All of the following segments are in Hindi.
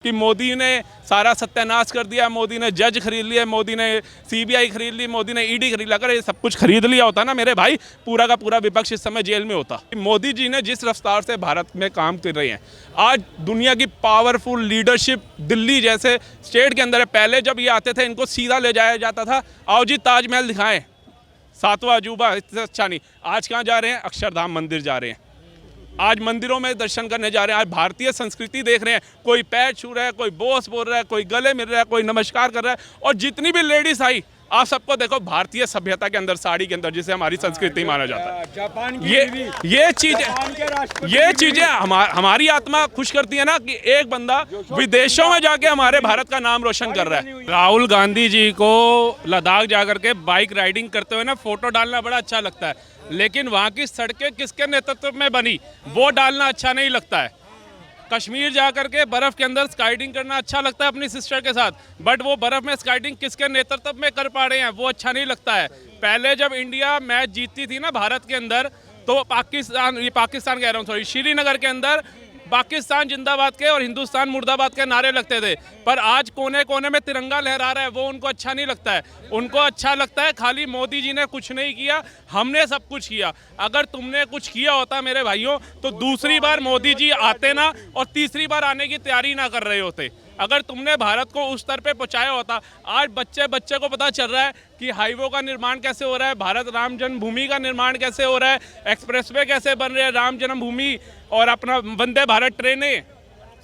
कि मोदी ने सारा सत्यानाश कर दिया, मोदी ने जज खरीद लिया, मोदी ने सीबीआई खरीद ली, मोदी ने ईडी खरीद लिया। अगर ये सब कुछ खरीद लिया होता ना मेरे भाई, पूरा का पूरा विपक्ष इस समय जेल में होता। मोदी जी ने जिस रफ्तार से भारत में काम कर रहे हैं, आज दुनिया की पावरफुल लीडरशिप दिल्ली जैसे स्टेट के अंदर है। पहले जब ये आते थे इनको सीधा ले जाया जाता था, आओ जी ताजमहल दिखाएं, सातवां अजूबा, इससे अच्छा नहीं। आज कहाँ जा रहे हैं? अक्षरधाम मंदिर जा रहे हैं, आज मंदिरों में दर्शन करने जा रहे हैं, आज भारतीय संस्कृति देख रहे हैं। कोई पैर छू रहा है, कोई बोस बोल रहा है, कोई गले मिल रहा है, कोई नमस्कार कर रहा है। और जितनी भी लेडीज आई, आप सबको देखो भारतीय सभ्यता के अंदर, साड़ी के अंदर, जिसे हमारी संस्कृति माना जाता है। जापान की ये चीजें हमारी आत्मा खुश करती है ना, कि एक बंदा विदेशों में जाके हमारे भारत का नाम रोशन कर रहा है। राहुल गांधी जी को लद्दाख जाकर के बाइक राइडिंग करते हुए ना फोटो डालना बड़ा अच्छा लगता है, लेकिन वहाँ की सड़कें किसके नेतृत्व में बनी वो डालना अच्छा नहीं लगता है। कश्मीर जाकर के बर्फ़ के अंदर स्काइडिंग करना अच्छा लगता है अपनी सिस्टर के साथ, बट वो बर्फ़ में स्काइडिंग किसके नेतृत्व में कर पा रहे हैं वो अच्छा नहीं लगता है। पहले जब इंडिया मैच जीतती थी ना भारत के अंदर, तो पाकिस्तान कह रहा हूँ सॉरी, श्रीनगर के अंदर पाकिस्तान जिंदाबाद के और हिंदुस्तान मुर्दाबाद के नारे लगते थे। पर आज कोने कोने में तिरंगा लहरा रहा है, वो उनको अच्छा नहीं लगता है। उनको अच्छा लगता है खाली मोदी जी ने कुछ नहीं किया, हमने सब कुछ किया। अगर तुमने कुछ किया होता मेरे भाइयों, तो दूसरी बार मोदी जी आते ना, और तीसरी बार आने की तैयारी ना कर रहे होते। अगर तुमने भारत को उस स्तर पे पहुंचाया होता। आज बच्चे बच्चे को पता चल रहा है कि हाईवे का निर्माण कैसे हो रहा है, भारत राम जन्मभूमि का निर्माण कैसे हो रहा है, एक्सप्रेसवे कैसे बन रहे हैं, राम जन्मभूमि और अपना वंदे भारत ट्रेनें,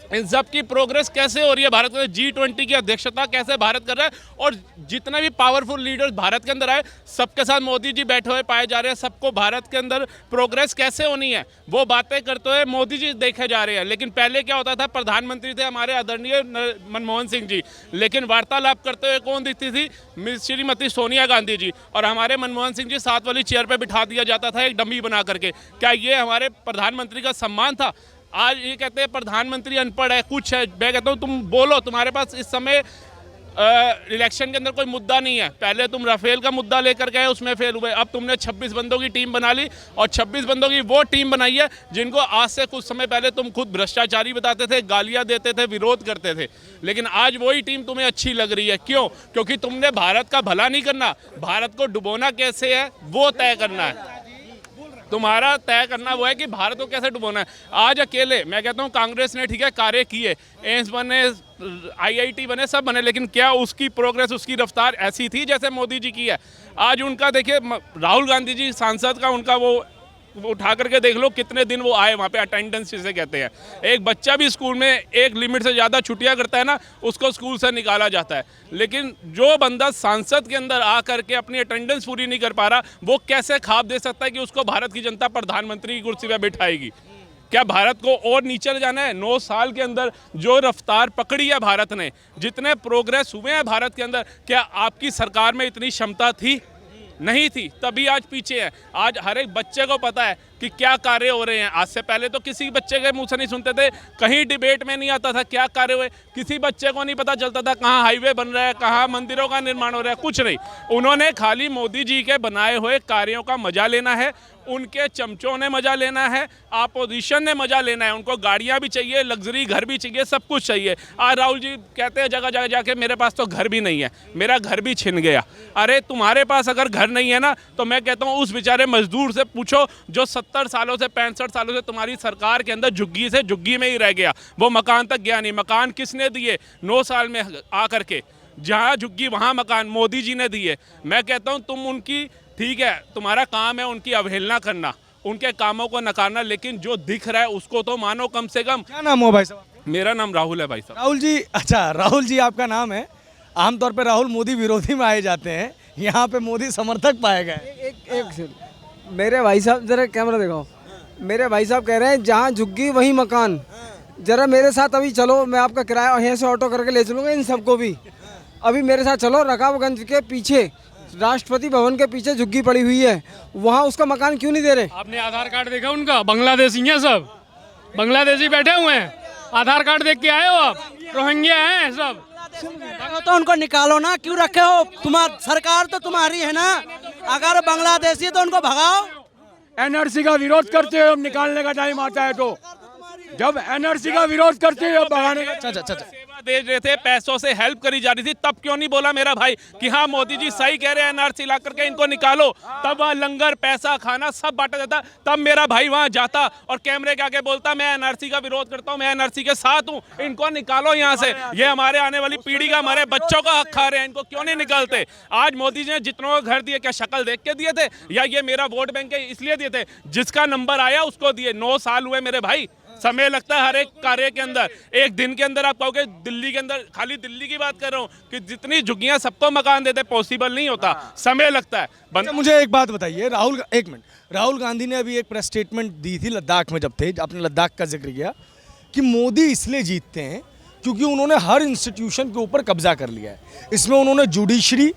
इन सब की प्रोग्रेस कैसे हो रही है। भारत में G20 की अध्यक्षता कैसे भारत कर रहा है, और जितने भी पावरफुल लीडर्स भारत के अंदर आए, सबके साथ मोदी जी बैठे हुए पाए जा रहे हैं। सबको भारत के अंदर प्रोग्रेस कैसे होनी है वो बातें करते हुए मोदी जी देखे जा रहे हैं। लेकिन पहले क्या होता था, प्रधानमंत्री थे हमारे आदरणीय मनमोहन सिंह जी, लेकिन वार्तालाप करते हुए कौन दिखती थी? श्रीमती सोनिया गांधी जी। और हमारे मनमोहन सिंह जी साथ वाली चेयर पर बिठा दिया जाता था एक डमी बना करके। क्या ये हमारे प्रधानमंत्री का सम्मान था? आज ये कहते हैं प्रधानमंत्री अनपढ़ है, कुछ है। मैं कहता हूँ तुम बोलो, तुम्हारे पास इस समय इलेक्शन के अंदर कोई मुद्दा नहीं है। पहले तुम राफेल का मुद्दा लेकर गए, उसमें फेल हुए। अब तुमने 26 बंदों की टीम बना ली, और 26 बंदों की वो टीम बनाई है जिनको आज से कुछ समय पहले तुम खुद भ्रष्टाचारी बताते थे, गालियां देते थे, विरोध करते थे। लेकिन आज वही टीम तुम्हें अच्छी लग रही है। क्यों? क्योंकि तुमने भारत का भला नहीं करना, भारत को डुबोना कैसे है वो तय करना है। तुम्हारा तय करना वो है कि भारत को कैसे डुबोना है। आज अकेले मैं कहता हूँ कांग्रेस ने ठीक है कार्य किए, एम्स बने, IIT बने, सब बने, लेकिन क्या उसकी प्रोग्रेस, उसकी रफ्तार ऐसी थी जैसे मोदी जी की है? आज उनका देखिए, राहुल गांधी जी सांसद का उनका वो उठा करके देख लो कितने दिन वो आए वहाँ पे, अटेंडेंस जिसे कहते हैं। एक बच्चा भी स्कूल में एक लिमिट से ज़्यादा छुट्टियाँ करता है ना, उसको स्कूल से निकाला जाता है। लेकिन जो बंदा सांसद के अंदर आ करके अपनी अटेंडेंस पूरी नहीं कर पा रहा, वो कैसे ख्वाब दे सकता है कि उसको भारत की जनता प्रधानमंत्री की कुर्सी पर बिठाएगी? क्या भारत को और नीचे ले जाना है? 9 साल के अंदर जो रफ्तार पकड़ी है भारत ने, जितने प्रोग्रेस हुए हैं भारत के अंदर, क्या आपकी सरकार में इतनी क्षमता थी? नहीं थी, तभी आज पीछे है। आज हर एक बच्चे को पता है कि क्या कार्य हो रहे हैं। आज से पहले तो किसी बच्चे के मुंह से नहीं सुनते थे, कहीं डिबेट में नहीं आता था क्या कार्य हुए, किसी बच्चे को नहीं पता चलता था कहाँ हाईवे बन रहा है, कहाँ मंदिरों का निर्माण हो रहा है, कुछ नहीं। उन्होंने खाली मोदी जी के बनाए हुए कार्यों का मजा लेना है, उनके चमचों ने मजा लेना है, अपोजिशन ने मजा लेना है। उनको गाड़ियां भी चाहिए, लग्जरी घर भी चाहिए, सब कुछ चाहिए। आज राहुल जी कहते हैं जगह जगह जाके मेरे पास तो घर भी नहीं है, मेरा घर भी छिन गया। अरे तुम्हारे पास अगर घर नहीं है ना, तो मैं कहता हूँ उस बेचारे मजदूर से पूछो जो 70 सालों से 65 सालों से तुम्हारी सरकार के अंदर झुग्गी से झुग्गी में ही रह गया, वो मकान तक गया नहीं। मकान किसने दिए 9 साल में आकर के? जहाँ झुग्गी वहाँ मकान मोदी जी ने दिए। मैं कहता हूँ तुम उनकी, ठीक है तुम्हारा काम है उनकी अवहेलना करना, उनके कामों को नकारना, लेकिन जो दिख रहा है उसको तो मानो कम से कम। क्या नाम हो भाई साहब? मेरा नाम राहुल है भाई साहब। राहुल जी, अच्छा राहुल जी आपका नाम है। आमतौर पे राहुल मोदी विरोधी में आए जाते हैं, यहाँ पे मोदी समर्थक पाए गए। एक मेरे भाई साहब जरा कैमरा दिखाओ। मेरे भाई साहब कह रहे हैं जहाँ झुग्गी वहीं मकान। जरा मेरे साथ अभी चलो, मैं आपका किराया यहाँ से ऑटो करके ले चलूँगा इन सबको भी। अभी मेरे साथ चलो, रकाबगंज के पीछे राष्ट्रपति भवन के पीछे झुग्गी पड़ी हुई है, वहाँ उसका मकान क्यों नहीं दे रहे? आपने आधार कार्ड देखा उनका? बांग्लादेशी हैं सब, बांग्लादेशी बैठे हुए हैं। आधार कार्ड देख के आए हो आप? रोहिंग्या हैं सब। तो उनको निकालो ना, क्यों रखे हो? तुम्हारी सरकार तो तुम्हारी है ना, अगर बांग्लादेशी तो उनको भगाओ। NRC का विरोध करते हो, निकालने का टाइम आता है तो जब NRC का विरोध करते हो भगाने का। अच्छा अच्छा अच्छा दे रहे थे, पैसों से हेल्प करी जा रही थी, तब क्यों नहीं बोला मेरा भाई कि हाँ मोदी जी सही कह रहे हैं, एनआरसी ला करके इनको निकालो? तब वहाँ लंगर, पैसा, खाना सब बांटा जाता, तब मेरा भाई वहाँ जाता और कैमरे के आगे बोलता मैं एनआरसी का विरोध करता हूँ, मैं एनआरसी के साथ हूँ, इनको निकालो यहाँ से, ये हमारे आने वाली पीढ़ी का, हमारे बच्चों का हक खा रहे हैं, इनको क्यों नहीं निकालते? आज मोदी जी ने जितनों को घर दिए, क्या शक्ल देख के दिए थे या ये मेरा वोट बैंक है इसलिए दिए थे? जिसका नंबर आया उसको दिए। 9 साल हुए मेरे भाई, समय लगता है हर एक कार्य के अंदर। एक दिन के अंदर आप कहोगे दिल्ली के अंदर, खाली दिल्ली की बात कर रहा हूँ कि जितनी झुग्गियां सबको मकान देते, पॉसिबल नहीं होता, समय लगता है। अच्छा, मुझे एक बात बताइए, एक मिनट, राहुल गांधी ने अभी एक प्रेस स्टेटमेंट दी थी लद्दाख में, जब थे, आपने लद्दाख का जिक्र किया कि मोदी इसलिए जीतते हैं क्योंकि उन्होंने हर इंस्टीट्यूशन के ऊपर कब्जा कर लिया है। इसमें उन्होंने judiciary,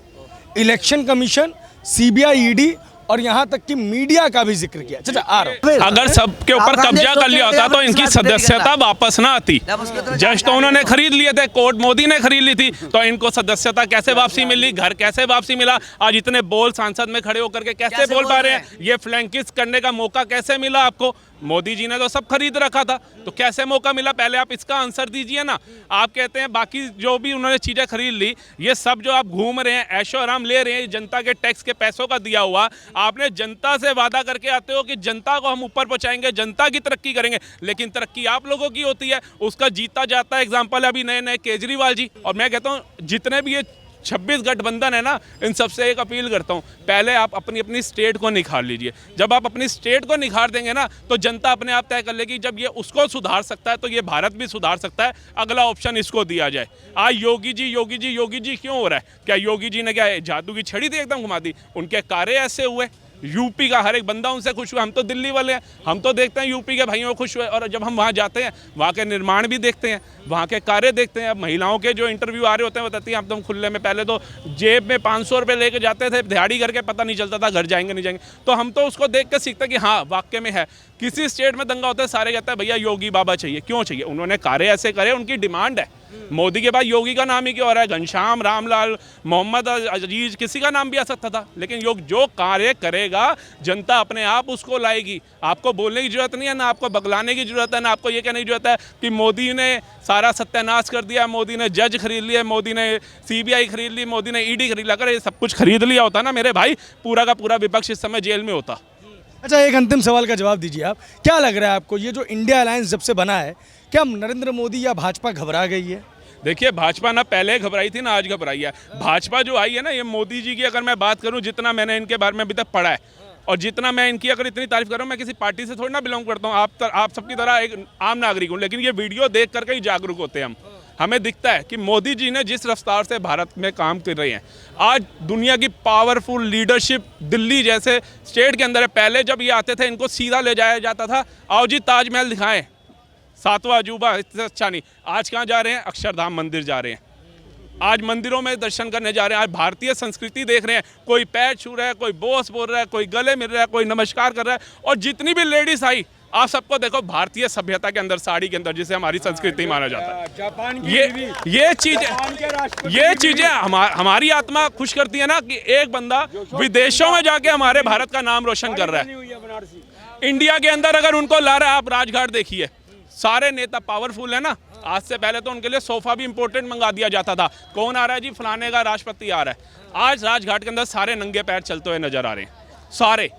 election commission, CBI, ED और यहाँ तक कि मीडिया का भी जिक्र किया। अच्छा, आ रहा हूं। अगर सबके ऊपर कब्जा कर लिया होता तो इनकी सदस्यता वापस ना आती। जस्ट तो उन्होंने खरीद लिए थे, कोर्ट मोदी ने खरीद ली थी, तो इनको सदस्यता कैसे वापसी मिली, घर कैसे वापसी मिला? आज इतने बोल सांसद में खड़े होकर के कैसे बोल पा रहे हैं? ये फ्लैंकिस्ट करने का मौका कैसे मिला आपको? मोदी जी ने तो सब खरीद रखा था, तो कैसे मौका मिला? पहले आप इसका आंसर दीजिए ना। आप कहते हैं बाकी जो भी उन्होंने चीज़ें खरीद ली, ये सब जो आप घूम रहे हैं, ऐशो आराम ले रहे हैं, जनता के टैक्स के पैसों का दिया हुआ, आपने जनता से वादा करके आते हो कि जनता को हम ऊपर पहुंचाएंगे, जनता की तरक्की करेंगे, लेकिन तरक्की आप लोगों की होती है, उसका जीता जाता है। एग्जाम्पल अभी नए नए केजरीवाल जी। और मैं कहता हूँ जितने भी ये 26 गठबंधन है ना, इन सबसे एक अपील करता हूँ, पहले आप अपनी अपनी स्टेट को निखार लीजिए। जब आप अपनी स्टेट को निखार देंगे ना, तो जनता अपने आप तय कर लेगी। जब ये उसको सुधार सकता है तो ये भारत भी सुधार सकता है। अगला ऑप्शन इसको दिया जाए। आज योगी जी योगी जी योगी जी क्यों हो रहा है? क्या योगी जी ने क्या जादू की छड़ी थी एकदम घुमा दी? उनके कार्य ऐसे हुए, यूपी का हर एक बंदा उनसे खुश हुआ। हम तो दिल्ली वाले हैं, हम तो देखते हैं यूपी के भाइयों को खुश हुए, और जब हम वहाँ जाते हैं वहाँ के निर्माण भी देखते हैं, वहाँ के कार्य देखते हैं। अब महिलाओं के जो इंटरव्यू आ रहे होते हैं, बताती हैं अब तो हम खुले में, पहले तो जेब में 500 रुपये लेके जाते थे, दिहाड़ी करके पता नहीं चलता था घर जाएंगे नहीं जाएंगे। तो हम तो उसको देख के सीखते हैं कि हाँ वाकई में है। किसी स्टेट में दंगा होता है, सारे कहते हैं भैया योगी बाबा चाहिए। क्यों चाहिए? उन्होंने कार्य ऐसे करे, उनकी डिमांड है। मोदी के बाद योगी का नाम ही क्यों आ रहा है? घनश्याम, रामलाल, मोहम्मद अजीज, किसी का नाम भी आ सकता था। लेकिन जो कार्य करेगा जनता अपने आप उसको लाएगी। आपको बोलने की जरूरत नहीं है, ना आपको बगलाने की जरूरत है, ना आपको ये कहने की जरूरत है कि मोदी ने सारा सत्यानाश कर दिया, मोदी ने जज खरीद लिया, मोदी ने सीबीआई खरीद ली, मोदी ने ईडी खरीद लिया। अगर ये सब कुछ खरीद लिया होता ना मेरे भाई, पूरा का पूरा विपक्ष इस समय जेल में होता। अच्छा, एक अंतिम सवाल का जवाब दीजिए आप, क्या लग रहा है आपको, ये जो इंडिया अलायंस जब से बना है, क्या नरेंद्र मोदी या भाजपा घबरा गई है? देखिए, भाजपा ना पहले घबराई थी ना आज घबराई है। भाजपा जो आई है ना, ये मोदी जी की अगर मैं बात करूं, जितना मैंने इनके बारे में अभी तक पढ़ा है और जितना मैं इनकी अगर इतनी तारीफ कर रहा हूँ, मैं किसी पार्टी से थोड़ी ना बिलोंग करता हूँ, आप सबकी तरह एक आम नागरिक हूँ, लेकिन ये वीडियो देख करके ही जागरूक होते हैं हम। हमें दिखता है कि मोदी जी ने जिस रफ्तार से भारत में काम कर रहे हैं, आज दुनिया की पावरफुल लीडरशिप दिल्ली जैसे स्टेट के अंदर है। पहले जब ये आते थे, इनको सीधा ले जाया जाता था, आओ जी ताजमहल दिखाएं, 7वां अजूबा, इससे अच्छा नहीं। आज कहाँ जा रहे हैं? अक्षरधाम मंदिर जा रहे हैं। आज मंदिरों में दर्शन करने जा रहे हैं। आज भारतीय संस्कृति देख रहे हैं। कोई पैर छू रहा है, कोई बॉस बोल रहा है, कोई गले मिल रहा है, कोई नमस्कार कर रहा है। और जितनी भी लेडीज आई, आप सबको देखो भारतीय सभ्यता के अंदर, साड़ी के अंदर, जिसे हमारी संस्कृति माना जाता है। जापान की ये चीजें हमारी आत्मा खुश करती है ना कि एक बंदा विदेशों में जाके हमारे भारत का नाम रोशन कर रहा है। इंडिया के अंदर अगर उनको ला रहा है, आप राजघाट देखिए, सारे नेता पावरफुल है ना। आज से पहले तो उनके लिए सोफा भी इंपोर्टेंट मंगा दिया जाता था। कौन आ रहा है जी? फलाने का राष्ट्रपति आ रहा है। आज राजघाट के अंदर सारे नंगे पैर चलते हुए नजर आ रहे हैं, सारे।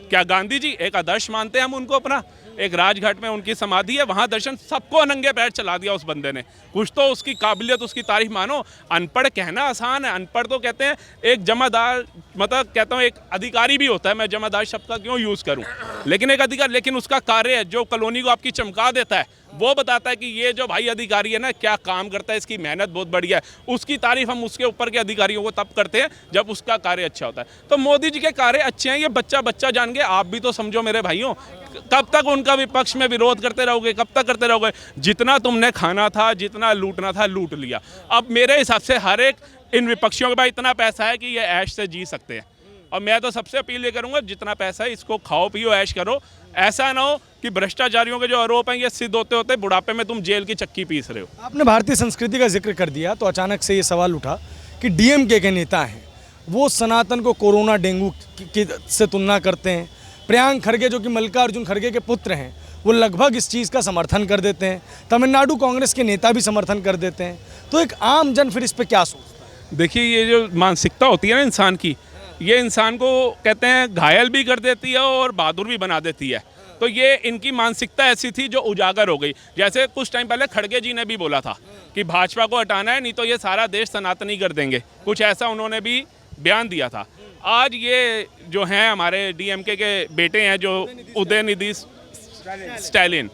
क्या गांधी जी एक आदर्श मानते हैं हम उनको अपना? एक राजघाट में उनकी समाधि है, वहां दर्शन, सबको नंगे पैर चला दिया उस बंदे ने। कुछ तो उसकी काबिलियत, उसकी तारीफ मानो। अनपढ़ कहना आसान है, अनपढ़ तो कहते हैं एक जमादार, मतलब कहता हूँ एक अधिकारी भी होता है। मैं जमादार शब्द का क्यों यूज़ करूँ, लेकिन एक अधिकारी, लेकिन उसका कार्य है जो कॉलोनी को आपकी चमका देता है, वो बताता है कि ये जो भाई अधिकारी है ना, क्या काम करता है, इसकी मेहनत बहुत बढ़िया है। उसकी तारीफ हम उसके ऊपर के अधिकारियों को तब करते हैं जब उसका कार्य अच्छा होता है। तो मोदी जी के कार्य अच्छे हैं, ये बच्चा बच्चा जान गए। आप भी तो समझो मेरे भाइयों, कब तक उनका विपक्ष में विरोध करते रहोगे? कब तक करते रहोगे? जितना तुमने खाना था, जितना लूटना था, लूट लिया। अब मेरे हिसाब से हर एक इन विपक्षियों के पास इतना पैसा है कि ये ऐश से जी सकते हैं। और मैं तो सबसे अपील ये करूंगा, जितना पैसा है इसको खाओ पियो, ऐश करो। ऐसा ना हो कि भ्रष्टाचारियों के जो आरोप हैं ये सिद्ध होते होते बुढ़ापे में तुम जेल की चक्की पीस रहे हो। आपने भारतीय संस्कृति का जिक्र कर दिया तो अचानक से ये सवाल उठा कि डीएमके के नेता हैं, वो सनातन को कोरोना डेंगू की से तुलना करते हैं। प्रियांक खड़गे जो कि मल्लिकार्जुन खड़गे के पुत्र हैं, वो लगभग इस चीज़ का समर्थन कर देते हैं। तमिलनाडु कांग्रेस के नेता भी समर्थन कर देते हैं। तो एक आम जन फिर इस पे क्या सोचता है? देखिए, ये जो मानसिकता होती है ना इंसान की, ये इंसान को कहते हैं घायल भी कर देती है और बहादुर भी बना देती है। तो ये इनकी मानसिकता ऐसी थी जो उजागर हो गई। जैसे कुछ टाइम पहले खड़गे जी ने भी बोला था कि भाजपा को हटाना है, नहीं तो ये सारा देश सनातनी कर देंगे, कुछ ऐसा उन्होंने भी बयान दिया था। आज ये जो हैं हमारे डीएमके के बेटे हैं, जो उदयनिधि स्टालिन,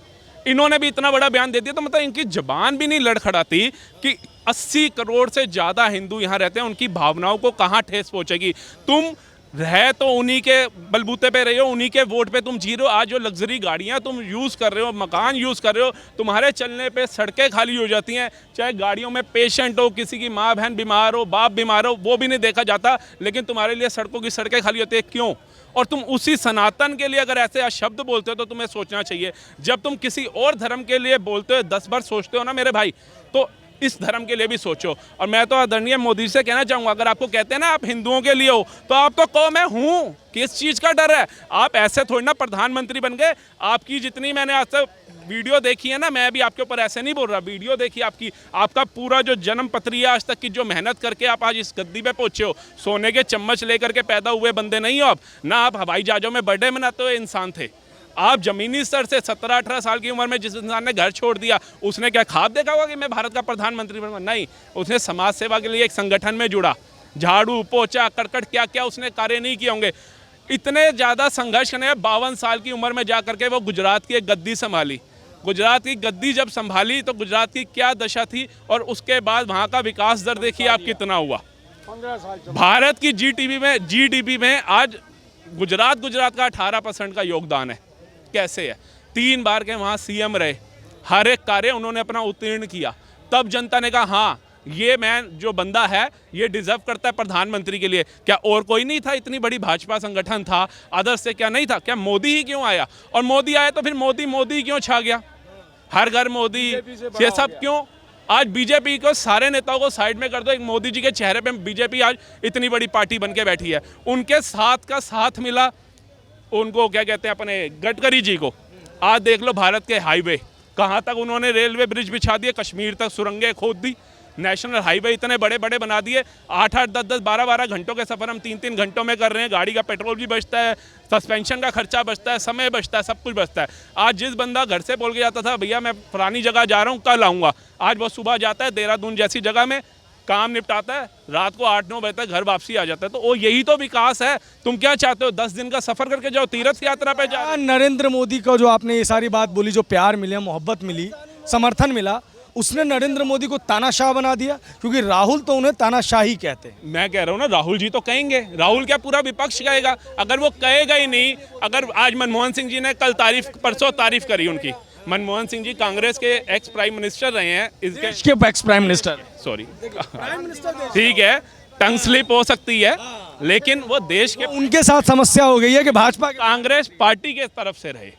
इन्होंने भी इतना बड़ा बयान दे दिया। तो मतलब इनकी जबान भी नहीं लड़खड़ाती कि 80 करोड़ से ज़्यादा हिंदू यहाँ रहते हैं, उनकी भावनाओं को कहाँ ठेस पहुँचेगी। तुम रह तो उन्हीं के बलबूते पे रहे हो, उन्हीं के वोट पे तुम जी रहे हो। आज जो लग्जरी गाड़ियाँ तुम यूज़ कर रहे हो, मकान यूज़ कर रहे हो, तुम्हारे चलने पे सड़कें खाली हो जाती हैं। चाहे गाड़ियों में पेशेंट हो, किसी की माँ बहन बीमार हो, बाप बीमार हो, वो भी नहीं देखा जाता, लेकिन तुम्हारे लिए सड़कों की सड़कें खाली होती है। क्यों? और तुम उसी सनातन के लिए अगर ऐसे शब्द बोलते हो तो तुम्हें सोचना चाहिए। जब तुम किसी और धर्म के लिए बोलते हो, 10 बार सोचते हो ना मेरे भाई, तो इस धर्म के लिए भी सोचो। और मैं तो आदरणीय मोदी से कहना चाहूँगा, अगर आपको कहते हैं ना आप हिंदुओं के लिए हो, तो आप तो कहो मैं हूँ। किस चीज़ का डर है? आप ऐसे थोड़ी ना प्रधानमंत्री बन गए। आपकी जितनी मैंने आज तक वीडियो देखी है ना, मैं भी आपके ऊपर ऐसे नहीं बोल रहा, वीडियो देखी आपकी, आपका पूरा जो जन्म पत्री है आज तक की, जो मेहनत करके आप आज इस गद्दी पे पहुँचे हो, सोने के चम्मच लेकर के पैदा हुए बंदे नहीं हो आप। ना आप हवाई जहाज़ों में बर्थडे मनाते हुए इंसान थे। आप जमीनी स्तर से 17-18 साल की उम्र में जिस इंसान ने घर छोड़ दिया, उसने क्या ख्वाब देखा होगा कि मैं भारत का प्रधानमंत्री बनूंगा? नहीं, उसने समाज सेवा के लिए एक संगठन में जुड़ा, झाड़ू पोछा करकट क्या क्या उसने कार्य नहीं किए होंगे। इतने ज़्यादा संघर्ष करने 52 साल की उम्र में जा करके वो गुजरात की एक गद्दी संभाली। गुजरात की गद्दी जब संभाली तो गुजरात की क्या दशा थी, और उसके बाद वहाँ का विकास दर देखिए आप कितना हुआ। भारत की जीडीपी में आज गुजरात का 18% का योगदान है। कैसे है? 3 बार के वहाँ सीएम रहे, हर एक कार्य उन्होंने अपना उत्तीर्ण किया। तब जनता ने कहा हाँ, ये मैन जो बंदा है ये डिजर्व करता है प्रधानमंत्री के लिए। क्या और कोई नहीं था? इतनी बड़ी भाजपा संगठन था, अदर्स से क्या नहीं था? क्या मोदी ही क्यों आया? और मोदी आया तो फिर मोदी क्यों छा गया? हर घर मोदी, ये सब क्यों? आज बीजेपी को सारे नेताओं को साइड में कर दो, एक मोदी जी के चेहरे पे बीजेपी आज इतनी बड़ी पार्टी बन के बैठी है। उनके साथ का साथ मिला उनको, क्या कहते हैं, अपने गडकरी जी को। आज देख लो भारत के हाईवे कहाँ तक उन्होंने रेलवे ब्रिज बिछा दिए, कश्मीर तक सुरंगें खोद दी, नेशनल हाईवे इतने बड़े बड़े बना दिए। 8-8, 10-10, 12-12 घंटों के सफ़र हम 3-3 घंटों में कर रहे हैं। गाड़ी का पेट्रोल भी बचता है, सस्पेंशन का खर्चा बचता है, समय बचता है, सब कुछ बचता है। आज जिस बंदा घर से बोल के जाता था भैया मैं फलानी जगह जा रहा हूँ, कल आऊँगा, आज वो सुबह जाता है देहरादून जैसी जगह में, काम निपटाता है, रात को 8-9 बजे तक घर वापसी आ जाता है। तो वो यही तो विकास है। तुम क्या चाहते हो? 10 दिन का सफर करके जाओ, तीर्थ यात्रा पे जाओ। नरेंद्र मोदी का जो आपने ये सारी बात बोली, जो प्यार मिला, मोहब्बत मिली, समर्थन मिला, उसने नरेंद्र मोदी को तानाशाह बना दिया, क्योंकि राहुल तो उन्हें तानाशाह ही कहते हैं। मैं कह रहा हूँ ना, राहुल जी तो कहेंगे। राहुल क्या पूरा विपक्ष कहेगा? अगर वो कहेगा ही नहीं, अगर आज मनमोहन सिंह जी ने कल परसों तारीफ करी उनकी, मनमोहन सिंह जी कांग्रेस के एक्स प्राइम मिनिस्टर रहे हैं, इसके एक्स प्राइम मिनिस्टर, सॉरी ठीक है, टंग स्लिप हो सकती है, लेकिन वो देश के, उनके साथ समस्या हो गई है कि भाजपा कांग्रेस पार्टी के तरफ से रहे,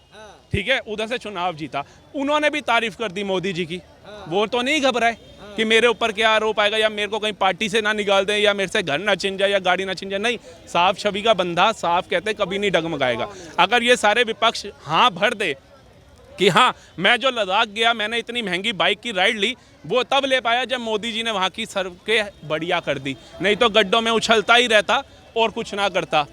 ठीक है, उधर से चुनाव जीता, उन्होंने भी तारीफ कर दी मोदी जी की। वो तो नहीं घबराए कि मेरे ऊपर क्या आरोप आएगा, या मेरे को कहीं पार्टी से ना निकाल दें, या मेरे से घर ना छिन जाए, या गाड़ी ना छिन जाए। नहीं, साफ छवि का बंदा, साफ कहते कभी नहीं डगमगाएगा। अगर ये सारे विपक्ष हाँ भर दे कि हाँ मैं जो लद्दाख गया, मैंने इतनी महंगी बाइक की राइड ली, वो तब ले पाया जब मोदी जी ने वहाँ की सड़कें बढ़िया कर दी, नहीं तो गड्ढों में उछलता ही रहता और कुछ ना करता।